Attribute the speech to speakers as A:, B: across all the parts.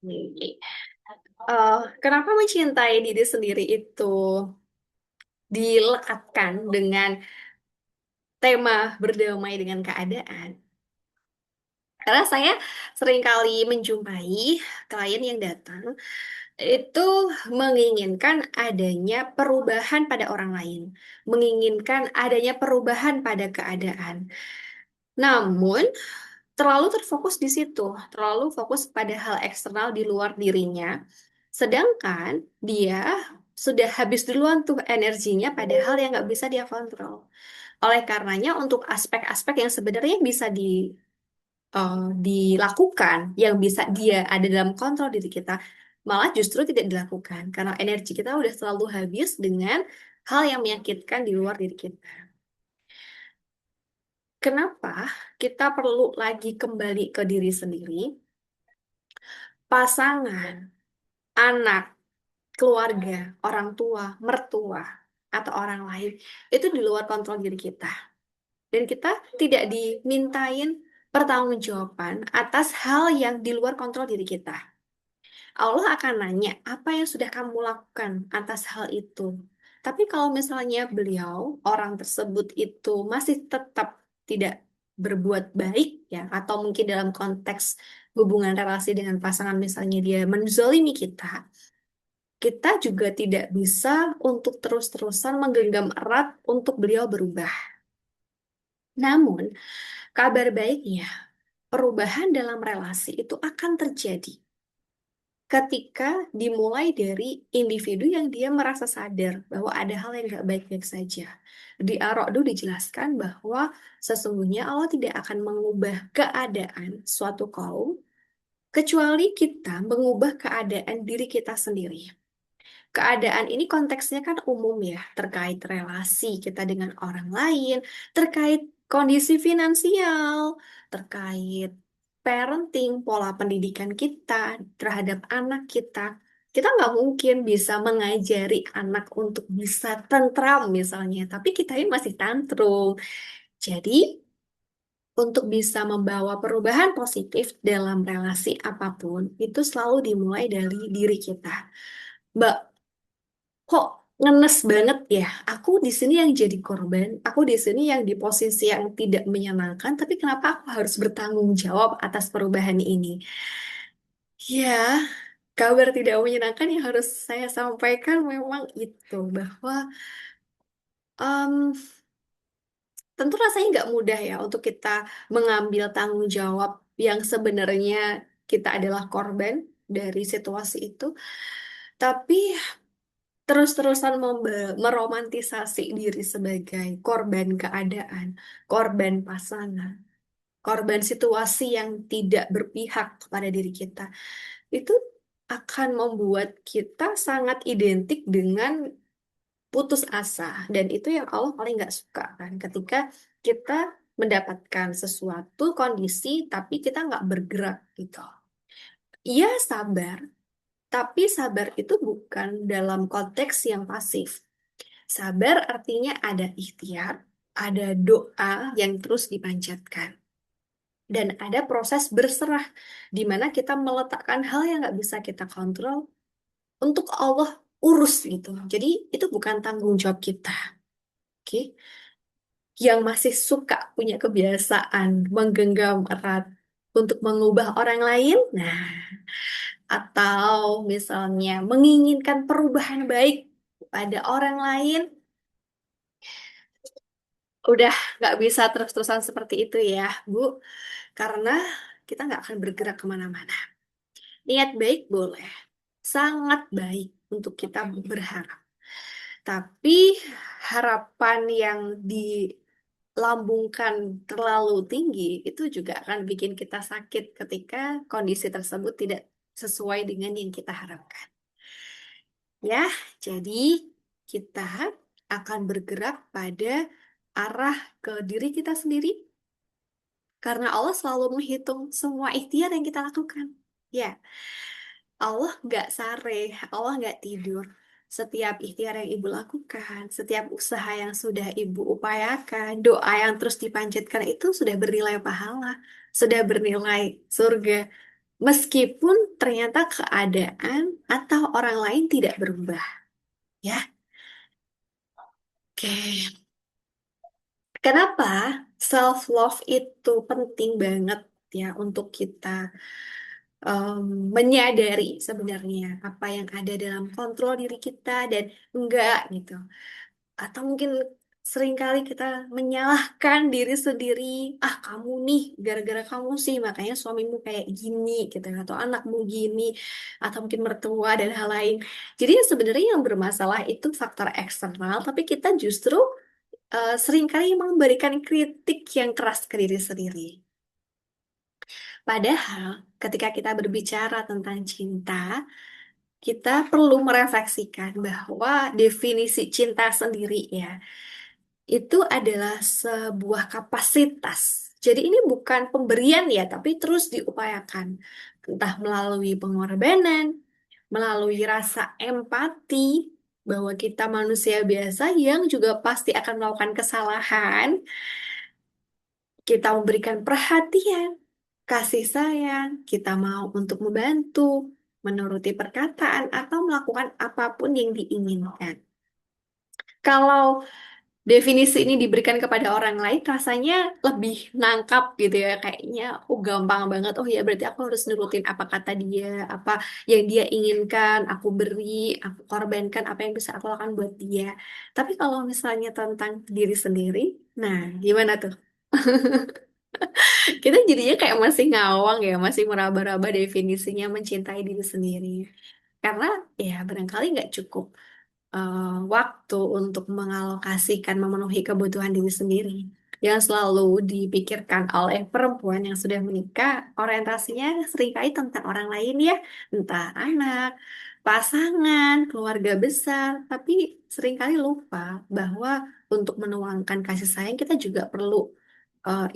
A: Oke. Kenapa mencintai diri sendiri itu dilekatkan dengan tema berdamai dengan keadaan? Karena saya seringkali menjumpai klien yang datang itu menginginkan adanya perubahan pada orang lain, menginginkan adanya perubahan pada keadaan. Namun, terlalu terfokus di situ, terlalu fokus pada hal eksternal di luar dirinya. Sedangkan dia sudah habis duluan tuh energinya pada hal yang nggak bisa dia kontrol. Oleh karenanya, untuk aspek-aspek yang sebenarnya bisa dilakukan, yang bisa dia ada dalam kontrol diri kita, malah justru tidak dilakukan karena energi kita udah selalu habis dengan hal yang menyakitkan di luar diri kita. Kenapa kita perlu lagi kembali ke diri sendiri? Pasangan, anak, keluarga, orang tua, mertua, atau orang lain itu di luar kontrol diri kita. Dan kita tidak dimintain pertanggungjawaban atas hal yang di luar kontrol diri kita. Allah akan nanya, apa yang sudah kamu lakukan atas hal itu? Tapi kalau misalnya beliau, orang tersebut itu masih tetap tidak berbuat baik, ya, atau mungkin dalam konteks hubungan relasi dengan pasangan, misalnya dia menzolimi kita, kita juga tidak bisa untuk terus-terusan menggenggam erat untuk beliau berubah. Namun, kabar baiknya, perubahan dalam relasi itu akan terjadi ketika dimulai dari individu yang dia merasa sadar bahwa ada hal yang gak baik-baik saja. Di Ar-Ra'd dijelaskan bahwa sesungguhnya Allah tidak akan mengubah keadaan suatu kaum kecuali kita mengubah keadaan diri kita sendiri. Keadaan ini konteksnya kan umum ya, terkait relasi kita dengan orang lain, terkait kondisi finansial, terkait parenting, pola pendidikan kita terhadap anak kita. Kita nggak mungkin bisa mengajari anak untuk bisa tentram misalnya, tapi kita ini masih tantrum. Jadi, untuk bisa membawa perubahan positif dalam relasi apapun, itu selalu dimulai dari diri kita. Mbak, kok ngenes banget ya? Aku di sini yang jadi korban, aku di sini yang di posisi yang tidak menyenangkan, tapi kenapa aku harus bertanggung jawab atas perubahan ini? Ya, kabar tidak menyenangkan yang harus saya sampaikan memang itu bahwa em, tentu rasanya nggak mudah ya untuk kita mengambil tanggung jawab yang sebenarnya kita adalah korban dari situasi itu. Tapi terus-terusan meromantisasi diri sebagai korban keadaan, korban pasangan, korban situasi yang tidak berpihak kepada diri kita, itu akan membuat kita sangat identik dengan putus asa. Dan itu yang Allah paling nggak suka kan, ketika kita mendapatkan sesuatu kondisi tapi kita nggak bergerak gitu. Iya sabar, tapi sabar itu bukan dalam konteks yang pasif. Sabar artinya ada ikhtiar, ada doa yang terus dipanjatkan, dan ada proses berserah di mana kita meletakkan hal yang nggak bisa kita kontrol untuk Allah urus gitu. Jadi itu bukan tanggung jawab kita. Oke, yang masih suka punya kebiasaan menggenggam erat untuk mengubah orang lain, nah, atau misalnya menginginkan perubahan baik pada orang lain, udah nggak bisa terus-terusan seperti itu ya, Bu, karena kita nggak akan bergerak kemana-mana. Niat baik boleh, sangat baik untuk kita berharap. Tapi harapan yang dilambungkan terlalu tinggi itu juga akan bikin kita sakit ketika kondisi tersebut tidak sesuai dengan yang kita harapkan. Ya, jadi kita akan bergerak pada arah ke diri kita sendiri karena Allah selalu menghitung semua ikhtiar yang kita lakukan. Ya, Allah nggak sare, Allah nggak tidur. Setiap ikhtiar yang ibu lakukan, setiap usaha yang sudah ibu upayakan, doa yang terus dipanjatkan itu sudah bernilai pahala, sudah bernilai surga. meskipun ternyata keadaan atau orang lain tidak berubah, ya. Oke. Kenapa self love itu penting banget ya untuk kita menyadari sebenarnya apa yang ada dalam kontrol diri kita dan enggak gitu. Atau mungkin seringkali kita menyalahkan diri sendiri, ah kamu nih, gara-gara kamu sih makanya suamimu kayak gini gitu, atau anakmu gini, atau mungkin mertua dan hal lain. Jadi sebenarnya yang bermasalah itu faktor eksternal, tapi kita justru seringkali memberikan kritik yang keras ke diri sendiri. Padahal ketika kita berbicara tentang cinta, kita perlu merefleksikan bahwa definisi cinta sendiri ya, itu adalah sebuah kapasitas. Jadi ini bukan pemberian ya, tapi terus diupayakan. Entah melalui pengorbanan, melalui rasa empati, bahwa kita manusia biasa yang juga pasti akan melakukan kesalahan, kita memberikan perhatian, kasih sayang, kita mau untuk membantu, menuruti perkataan, atau melakukan apapun yang diinginkan. Kalau definisi ini diberikan kepada orang lain, rasanya lebih nangkap gitu ya. Kayaknya, oh gampang banget. Oh ya, berarti aku harus nurutin apa kata dia, apa yang dia inginkan, aku beri, aku korbankan apa yang bisa aku lakukan buat dia. Tapi kalau misalnya tentang diri sendiri, nah gimana tuh? Kita jadinya kayak masih ngawang ya, masih meraba-raba definisinya mencintai diri sendiri. Karena ya barangkali nggak cukup waktu untuk mengalokasikan memenuhi kebutuhan diri sendiri. Yang selalu dipikirkan oleh perempuan yang sudah menikah, orientasinya seringkali tentang orang lain ya, entah anak, pasangan, keluarga besar, tapi seringkali lupa bahwa untuk menuangkan kasih sayang kita juga perlu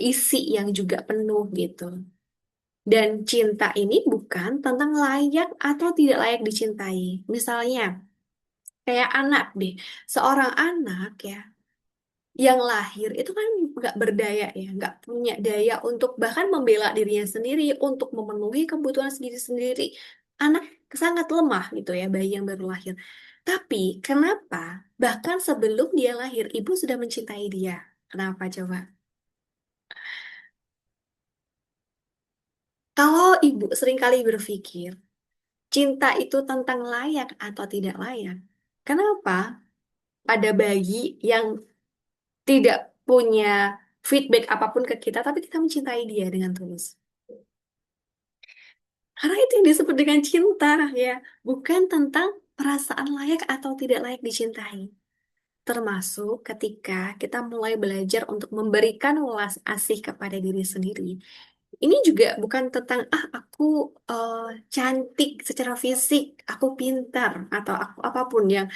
A: isi yang juga penuh gitu. Dan cinta ini bukan tentang layak atau tidak layak dicintai. Misalnya, kayak anak deh, seorang anak ya yang lahir itu kan nggak berdaya ya, nggak punya daya untuk bahkan membela dirinya sendiri, untuk memenuhi kebutuhan sendiri-sendiri. Anak sangat lemah gitu ya, bayi yang baru lahir. Tapi kenapa bahkan sebelum dia lahir, ibu sudah mencintai dia? Kenapa coba? Kalau ibu seringkali berpikir, cinta itu tentang layak atau tidak layak. Kenapa ada bayi yang tidak punya feedback apapun ke kita, tapi kita mencintai dia dengan tulus? Karena itu yang disebut dengan cinta, ya. Bukan tentang perasaan layak atau tidak layak dicintai. Termasuk ketika kita mulai belajar untuk memberikan welas asih kepada diri sendiri. Ini juga bukan tentang aku eh, cantik secara fisik, aku pintar atau aku apapun yang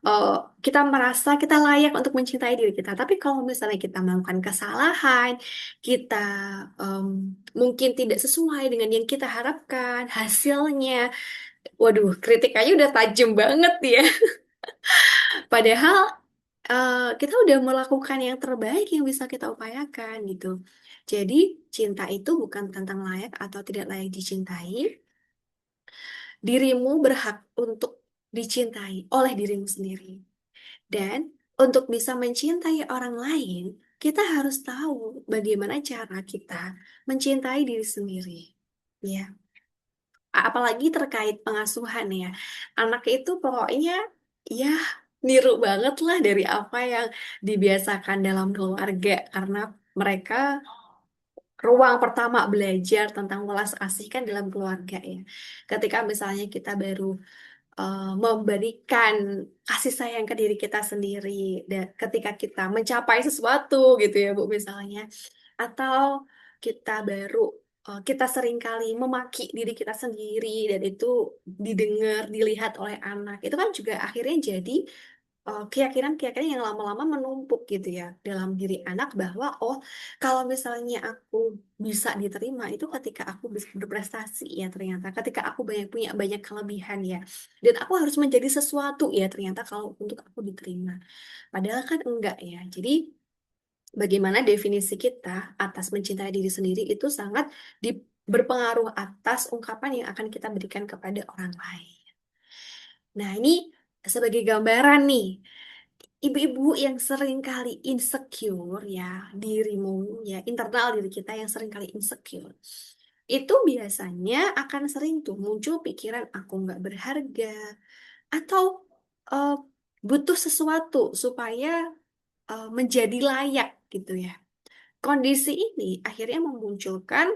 A: eh, kita merasa kita layak untuk mencintai diri kita. Tapi kalau misalnya kita melakukan kesalahan, kita em, mungkin tidak sesuai dengan yang kita harapkan hasilnya, waduh, kritik aja udah tajam banget ya. Padahal kita udah melakukan yang terbaik yang bisa kita upayakan gitu. Jadi cinta itu bukan tentang layak atau tidak layak dicintai. Dirimu berhak untuk dicintai oleh dirimu sendiri. Dan untuk bisa mencintai orang lain, kita harus tahu bagaimana cara kita mencintai diri sendiri. Ya, apalagi terkait pengasuhan ya. Anak itu pokoknya ya niru banget lah dari apa yang dibiasakan dalam keluarga karena mereka ruang pertama belajar tentang welas asih kan dalam keluarga ya. Ketika misalnya kita baru memberikan kasih sayang ke diri kita sendiri dan ketika kita mencapai sesuatu gitu ya Bu misalnya, atau kita baru kita seringkali memaki diri kita sendiri dan itu didengar dilihat oleh anak, itu kan juga akhirnya jadi keyakinan-keyakinan yang lama-lama menumpuk gitu ya dalam diri anak bahwa oh kalau misalnya aku bisa diterima itu ketika aku bisa berprestasi ya, ternyata ketika aku banyak punya banyak kelebihan ya, dan aku harus menjadi sesuatu ya ternyata kalau untuk aku diterima, padahal kan enggak ya. Jadi bagaimana definisi kita atas mencintai diri sendiri itu sangat berpengaruh atas ungkapan yang akan kita berikan kepada orang lain. Nah, ini sebagai gambaran nih, ibu-ibu yang sering kali insecure ya, dirimu ya, internal diri kita yang sering kali insecure, itu biasanya akan sering tuh muncul pikiran aku nggak berharga, atau eh, butuh sesuatu supaya menjadi layak gitu ya. Kondisi ini akhirnya memunculkan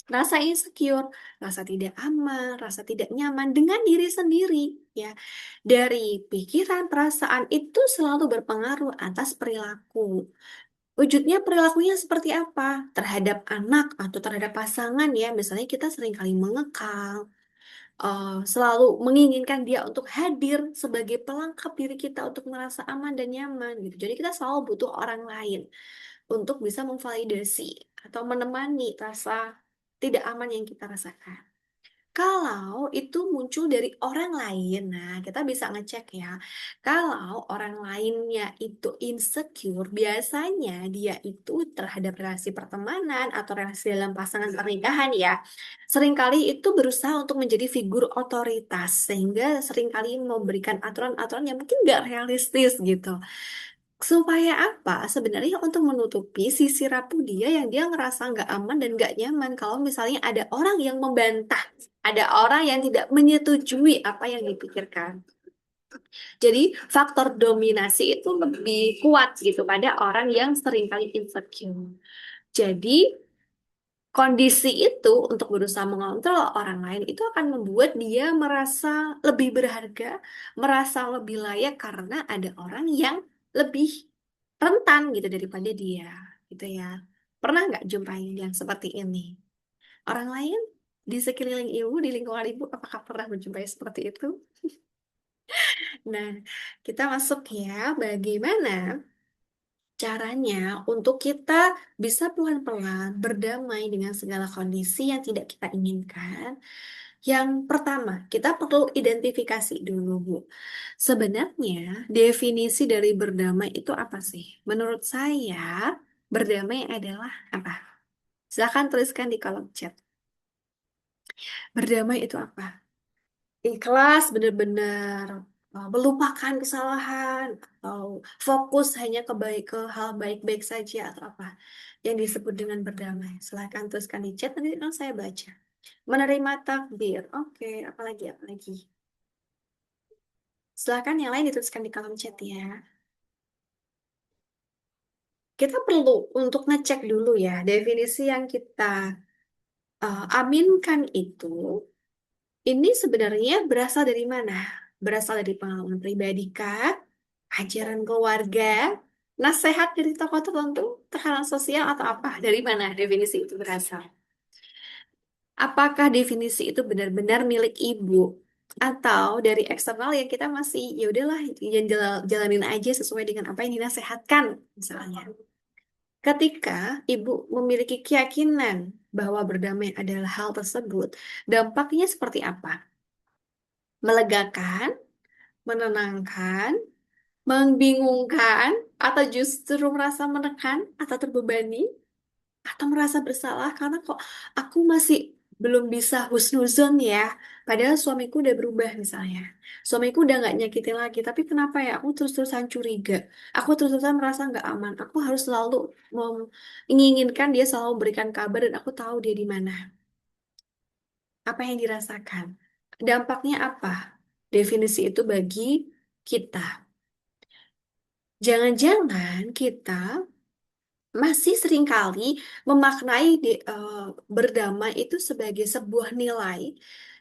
A: rasa insecure, rasa tidak aman, rasa tidak nyaman dengan diri sendiri, ya. Dari pikiran, perasaan itu selalu berpengaruh atas perilaku. Wujudnya perilakunya seperti apa? Terhadap anak atau terhadap pasangan ya, misalnya kita seringkali mengekang, selalu menginginkan dia untuk hadir sebagai pelengkap diri kita untuk merasa aman dan nyaman gitu. Jadi kita selalu butuh orang lain untuk bisa memvalidasi atau menemani rasa tidak aman yang kita rasakan. Kalau itu muncul dari orang lain, nah kita bisa ngecek ya. Kalau orang lainnya itu insecure, biasanya dia itu terhadap relasi pertemanan atau relasi dalam pasangan pernikahan ya, seringkali itu berusaha untuk menjadi figur otoritas, sehingga seringkali memberikan aturan-aturan yang mungkin nggak realistis gitu. Supaya apa? Sebenarnya untuk menutupi sisi rapuh dia yang dia ngerasa nggak aman dan nggak nyaman kalau misalnya ada orang yang membantah, ada orang yang tidak menyetujui apa yang dipikirkan. Jadi faktor dominasi itu lebih kuat gitu pada orang yang seringkali insecure. Jadi kondisi itu untuk berusaha mengontrol orang lain itu akan membuat dia merasa lebih berharga, merasa lebih layak karena ada orang yang lebih rentan gitu daripada dia, gitu ya. Pernah nggak jumpain yang seperti ini? Orang lain di sekeliling ibu, di lingkungan ibu, apakah pernah menjumpai seperti itu? Nah, kita masuk ya, bagaimana caranya untuk kita bisa pelan-pelan berdamai dengan segala kondisi yang tidak kita inginkan. Yang pertama, kita perlu identifikasi dulu, Bu. Sebenarnya definisi dari berdamai itu apa sih? Menurut saya, berdamai adalah apa? Silahkan tuliskan di kolom chat. Berdamai itu apa? Ikhlas benar-benar melupakan kesalahan atau fokus hanya ke hal baik-baik saja atau apa yang disebut dengan berdamai. Silahkan tuliskan di chat nanti akan saya baca. Menerima takdir. Oke, apalagi apalagi. Silahkan yang lain dituliskan di kolom chat ya. Kita perlu untuk ngecek dulu ya definisi yang kita aminkan itu. Ini sebenarnya berasal dari mana? Berasal dari pengalaman pribadi kah? Ajaran keluarga? Nasihat dari tokoh tertentu? Tekanan sosial atau apa? Dari mana definisi itu berasal? Apakah definisi itu benar-benar milik ibu? Atau dari eksternal yang kita masih, ya udahlah, jalanin aja sesuai dengan apa yang dinasehatkan, misalnya. Ketika ibu memiliki keyakinan bahwa berdamai adalah hal tersebut, dampaknya seperti apa? Melegakan, menenangkan, membingungkan, atau justru merasa menekan atau terbebani, atau merasa bersalah karena kok aku masih belum bisa husnuzon ya. Padahal suamiku udah berubah misalnya. Suamiku udah nggak nyakitin lagi, tapi kenapa ya aku terus-terusan curiga. Aku terus-terusan merasa nggak aman. Aku harus selalu menginginkan dia selalu berikan kabar dan aku tahu dia di mana. Apa yang dirasakan? Dampaknya apa? Definisi itu bagi kita. Jangan-jangan kita masih seringkali memaknai berdamai itu sebagai sebuah nilai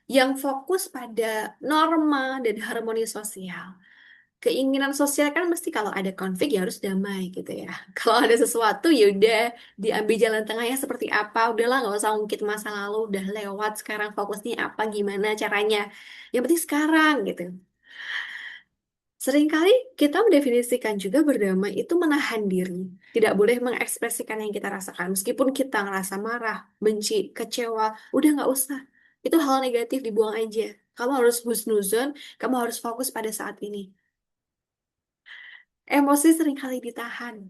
A: yang fokus pada norma dan harmoni sosial. Keinginan sosial kan mesti kalau ada konflik ya harus damai gitu ya. Kalau ada sesuatu ya udah diambil jalan tengahnya seperti apa, udahlah nggak usah ungkit masa lalu, udah lewat sekarang fokusnya apa, gimana caranya. Yang penting sekarang gitu. Seringkali kita mendefinisikan juga berdamai itu menahan diri. Tidak boleh mengekspresikan yang kita rasakan. Meskipun kita ngerasa marah, benci, kecewa, udah nggak usah. Itu hal negatif dibuang aja. Kamu harus husnuzon, kamu harus fokus pada saat ini. Emosi seringkali ditahan.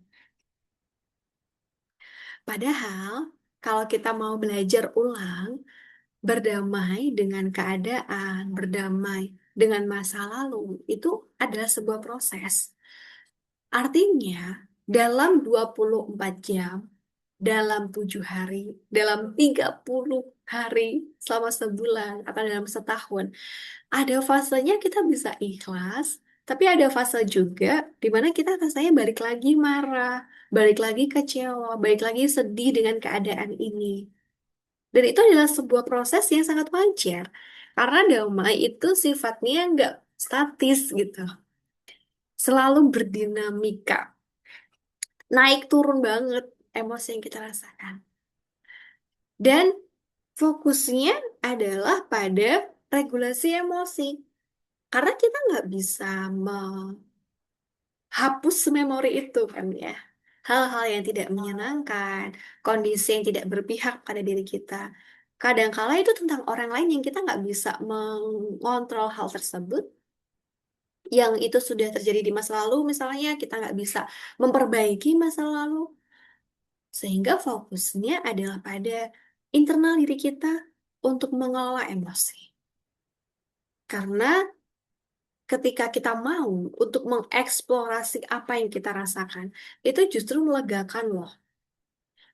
A: Padahal, kalau kita mau belajar ulang, berdamai dengan keadaan, berdamai dengan masa lalu, itu adalah sebuah proses. Artinya, dalam 24 jam, dalam 7 hari, dalam 30 hari, selama sebulan, atau dalam setahun, ada fasenya kita bisa ikhlas, tapi ada fase juga di mana kita rasanya balik lagi marah, balik lagi kecewa, balik lagi sedih dengan keadaan ini. Dan itu adalah sebuah proses yang sangat wajar. Karena damai itu sifatnya nggak statis gitu. Selalu berdinamika. Naik turun banget emosi yang kita rasakan. Dan fokusnya adalah pada regulasi emosi. Karena kita nggak bisa menghapus memori itu kan ya. Hal-hal yang tidak menyenangkan, kondisi yang tidak berpihak pada diri kita. Kadangkala itu tentang orang lain yang kita nggak bisa mengontrol hal tersebut, yang itu sudah terjadi di masa lalu, misalnya kita nggak bisa memperbaiki masa lalu, sehingga fokusnya adalah pada internal diri kita untuk mengelola emosi. Karena ketika kita mau untuk mengeksplorasi apa yang kita rasakan, itu justru melegakan loh.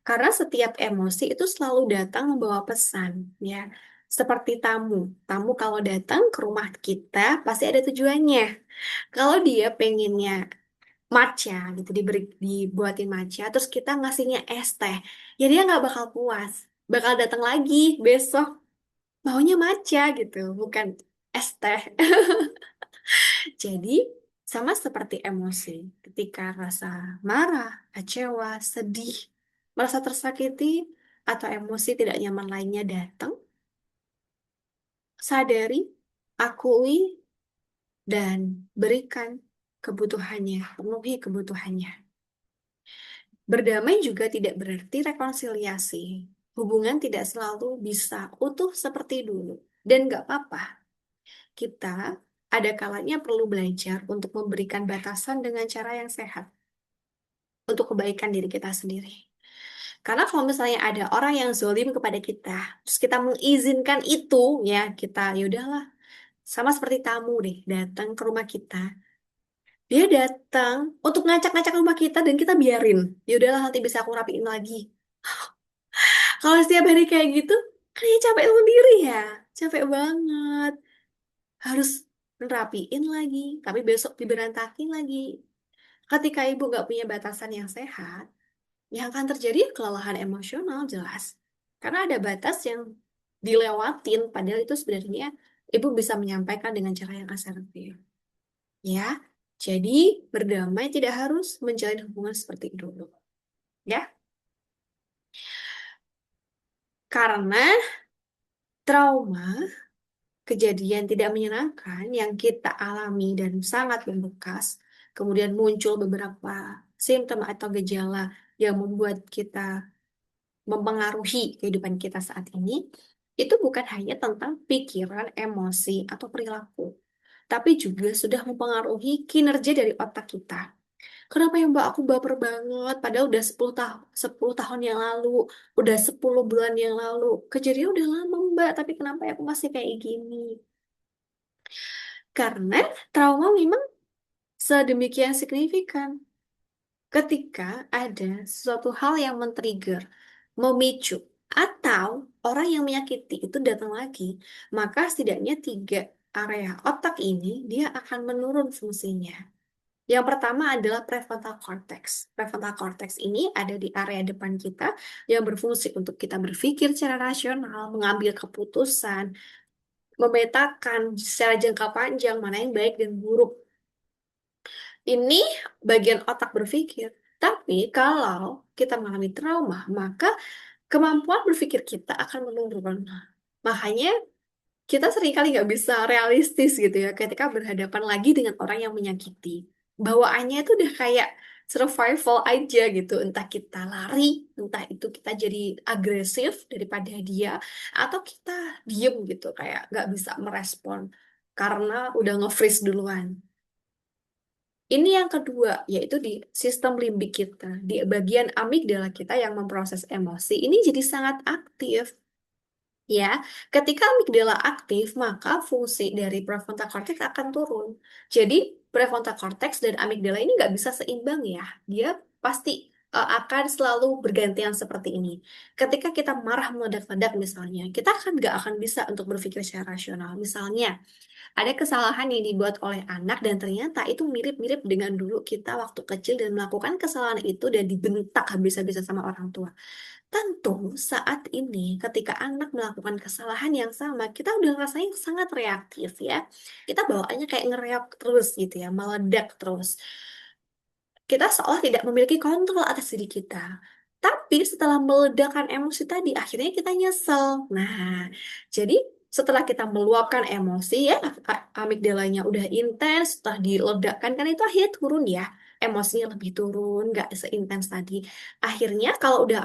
A: Karena setiap emosi itu selalu datang membawa pesan, ya. Seperti tamu. Tamu kalau datang ke rumah kita pasti ada tujuannya. Kalau dia pengennya matcha gitu, dibuatin matcha, terus kita ngasihnya es teh, ya dia nggak bakal puas. Bakal datang lagi besok, maunya matcha gitu, bukan es teh. Jadi, sama seperti emosi, ketika rasa marah, kecewa, sedih, merasa tersakiti, atau emosi tidak nyaman lainnya datang, sadari, akui, dan berikan kebutuhannya, penuhi kebutuhannya. Berdamai juga tidak berarti rekonsiliasi. Hubungan tidak selalu bisa utuh seperti dulu. Dan nggak apa-apa, kita ada kalanya perlu belajar untuk memberikan batasan dengan cara yang sehat untuk kebaikan diri kita sendiri. Karena kalau misalnya ada orang yang zolim kepada kita, terus kita mengizinkan itu, ya kita yaudahlah, sama seperti tamu deh, datang ke rumah kita. Dia datang untuk ngacak-ngacak rumah kita dan kita biarin. Ya udahlah nanti bisa aku rapiin lagi. Kalau setiap hari kayak gitu, kayaknya capek sendiri ya. Capek banget. Harus rapiin lagi, tapi besok diberantakin lagi. Ketika ibu nggak punya batasan yang sehat, yang akan terjadi kelelahan emosional jelas. Karena ada batas yang dilewatin, padahal itu sebenarnya ibu bisa menyampaikan dengan cara yang asertif. Ya, jadi berdamai tidak harus menjalin hubungan seperti dulu. Ya, karena trauma, kejadian tidak menyenangkan yang kita alami dan sangat membekas, kemudian muncul beberapa simptom atau gejala yang membuat kita mempengaruhi kehidupan kita saat ini, itu bukan hanya tentang pikiran, emosi, atau perilaku, tapi juga sudah mempengaruhi kinerja dari otak kita. Kenapa ya Mbak, aku baper banget, padahal udah 10 tahun yang lalu, udah 10 bulan yang lalu. Kejadian udah lama Mbak, tapi kenapa ya aku masih kayak gini? Karena trauma memang sedemikian signifikan. Ketika ada sesuatu hal yang men-trigger, memicu, atau orang yang menyakiti itu datang lagi, maka setidaknya 3 area otak ini dia akan menurun fungsinya. Yang pertama adalah prefrontal cortex. Prefrontal cortex ini ada di area depan kita yang berfungsi untuk kita berpikir secara rasional, mengambil keputusan, memetakan secara jangka panjang mana yang baik dan buruk. Ini bagian otak berpikir. Tapi kalau kita mengalami trauma, maka kemampuan berpikir kita akan menurun. Makanya kita seringkali nggak bisa realistis gitu ya ketika berhadapan lagi dengan orang yang menyakiti. Bawaannya itu udah kayak survival aja gitu. Entah kita lari, entah itu kita jadi agresif daripada dia, atau kita diem gitu kayak nggak bisa merespon karena udah nge-freeze duluan. Ini yang kedua, yaitu di sistem limbik kita, di bagian amigdala kita yang memproses emosi. Ini jadi sangat aktif. Ya, ketika amigdala aktif, maka fungsi dari prefrontal cortex akan turun. Jadi, prefrontal cortex dan amigdala ini nggak bisa seimbang ya. Dia pasti akan selalu bergantian seperti ini. Ketika kita marah meledak-ledak misalnya, kita akan nggak akan bisa untuk berpikir secara rasional. Misalnya, ada kesalahan yang dibuat oleh anak dan ternyata itu mirip-mirip dengan dulu kita waktu kecil dan melakukan kesalahan itu dan dibentak habis-habisan sama orang tua. Tentu saat ini ketika anak melakukan kesalahan yang sama, kita udah rasanya sangat reaktif ya. Kita bawaannya kayak ngereak terus gitu ya, meledak terus. Kita seolah tidak memiliki kontrol atas diri kita. Tapi setelah meledakkan emosi tadi, akhirnya kita nyesel. Nah, jadi setelah kita meluapkan emosi ya, amigdalanya udah intens, setelah diledakkan, kan itu akhirnya turun ya. Emosinya lebih turun, nggak seintens tadi. Akhirnya kalau udah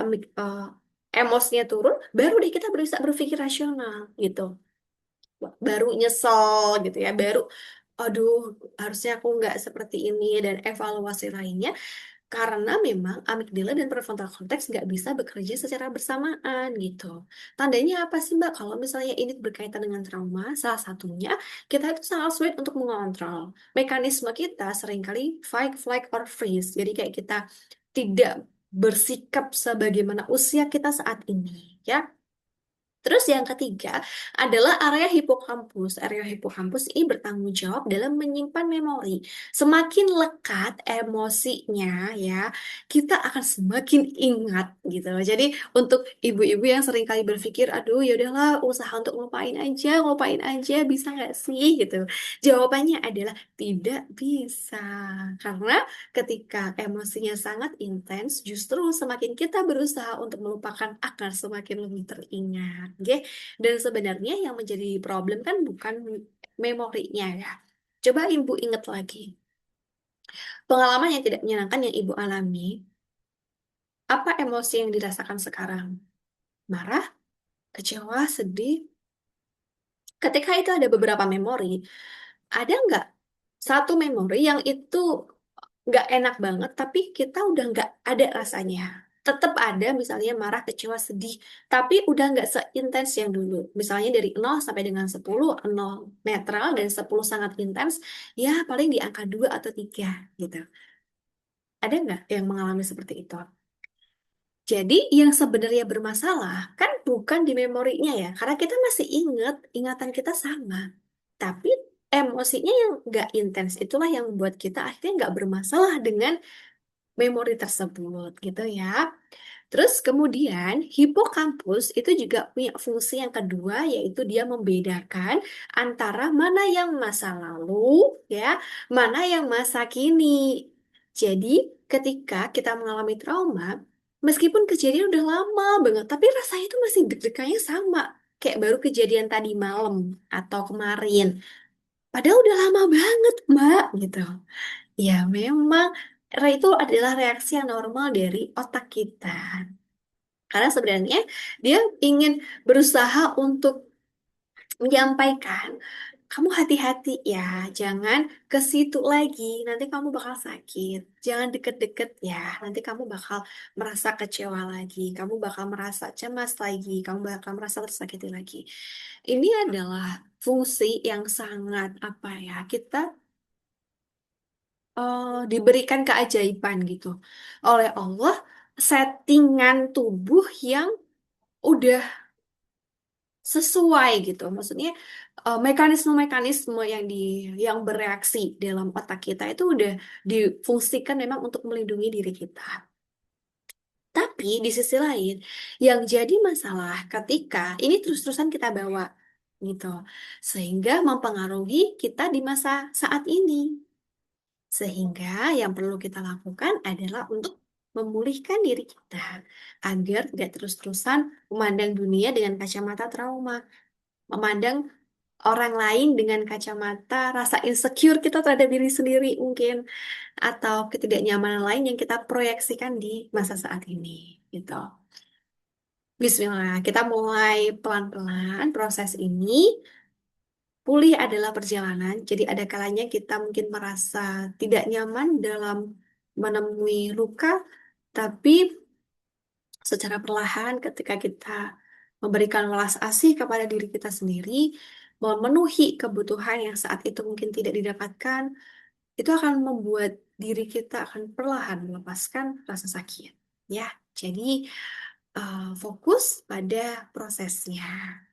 A: emosinya turun, baru deh kita bisa berpikir rasional gitu. Baru nyesel gitu ya, baru aduh harusnya aku nggak seperti ini dan evaluasi lainnya karena memang amigdala dan prefrontal cortex nggak bisa bekerja secara bersamaan gitu. Tandanya apa sih Mbak? Kalau misalnya ini berkaitan dengan trauma, salah satunya kita itu sangat sulit untuk mengontrol. Mekanisme kita seringkali fight, flight, or freeze. Jadi kayak kita tidak bersikap sebagaimana usia kita saat ini, ya. Terus yang ketiga adalah area hipokampus. Area hipokampus ini bertanggung jawab dalam menyimpan memori. Semakin lekat emosinya ya, kita akan semakin ingat gitu. Jadi untuk ibu-ibu yang seringkali berpikir, aduh ya udahlah usaha untuk ngelupain aja, bisa nggak sih gitu. Jawabannya adalah tidak bisa. Karena ketika emosinya sangat intens, justru semakin kita berusaha untuk melupakan akan semakin lebih teringat. Oke? Dan sebenarnya yang menjadi problem kan bukan memorinya ya. Coba ibu ingat lagi. Pengalaman yang tidak menyenangkan yang ibu alami, apa emosi yang dirasakan sekarang? Marah, kecewa, sedih. Ketika itu ada beberapa memori, ada nggak satu memori yang itu nggak enak banget, tapi kita udah nggak ada rasanya. Tetap ada misalnya marah, kecewa, sedih, tapi udah nggak seintens yang dulu. Misalnya dari 0 sampai dengan 10, 0 netral dan 10 sangat intens, ya paling di angka 2 atau 3 gitu. Ada nggak yang mengalami seperti itu? Jadi yang sebenarnya bermasalah kan bukan di memorinya ya, karena kita masih ingat, ingatan kita sama. Tapi emosinya yang nggak intens itulah yang membuat kita akhirnya nggak bermasalah dengan memori tersebut gitu ya. Terus kemudian hipokampus itu juga punya fungsi yang kedua yaitu dia membedakan antara mana yang masa lalu ya, mana yang masa kini. Jadi ketika kita mengalami trauma, meskipun kejadian udah lama banget, tapi rasanya itu masih deg-degannya sama. Kayak baru kejadian tadi malam atau kemarin. Padahal udah lama banget, Mbak, gitu. Ya, memang itu adalah reaksi yang normal dari otak kita. Karena sebenarnya dia ingin berusaha untuk menyampaikan, kamu hati-hati ya, jangan ke situ lagi, nanti kamu bakal sakit. Jangan deket-deket ya, nanti kamu bakal merasa kecewa lagi, kamu bakal merasa cemas lagi, kamu bakal merasa tersakiti lagi. Ini adalah fungsi yang sangat apa ya, kita diberikan keajaiban gitu oleh Allah, settingan tubuh yang udah sesuai gitu. Maksudnya mekanisme-mekanisme yang bereaksi dalam otak kita itu udah difungsikan memang untuk melindungi diri kita. Tapi di sisi lain, yang jadi masalah ketika ini terus-terusan kita bawa gitu, sehingga mempengaruhi kita di masa saat ini. Sehingga yang perlu kita lakukan adalah untuk memulihkan diri kita agar tidak terus-terusan memandang dunia dengan kacamata trauma, memandang orang lain dengan kacamata rasa insecure kita terhadap diri sendiri mungkin, atau ketidaknyamanan lain yang kita proyeksikan di masa saat ini, gitu. Bismillah, kita mulai pelan-pelan proses ini. pulih adalah perjalanan, jadi ada kalanya kita mungkin merasa tidak nyaman dalam menemui luka, tapi secara perlahan ketika kita memberikan welas asih kepada diri kita sendiri, memenuhi kebutuhan yang saat itu mungkin tidak didapatkan, itu akan membuat diri kita akan perlahan melepaskan rasa sakit. Ya, jadi fokus pada prosesnya.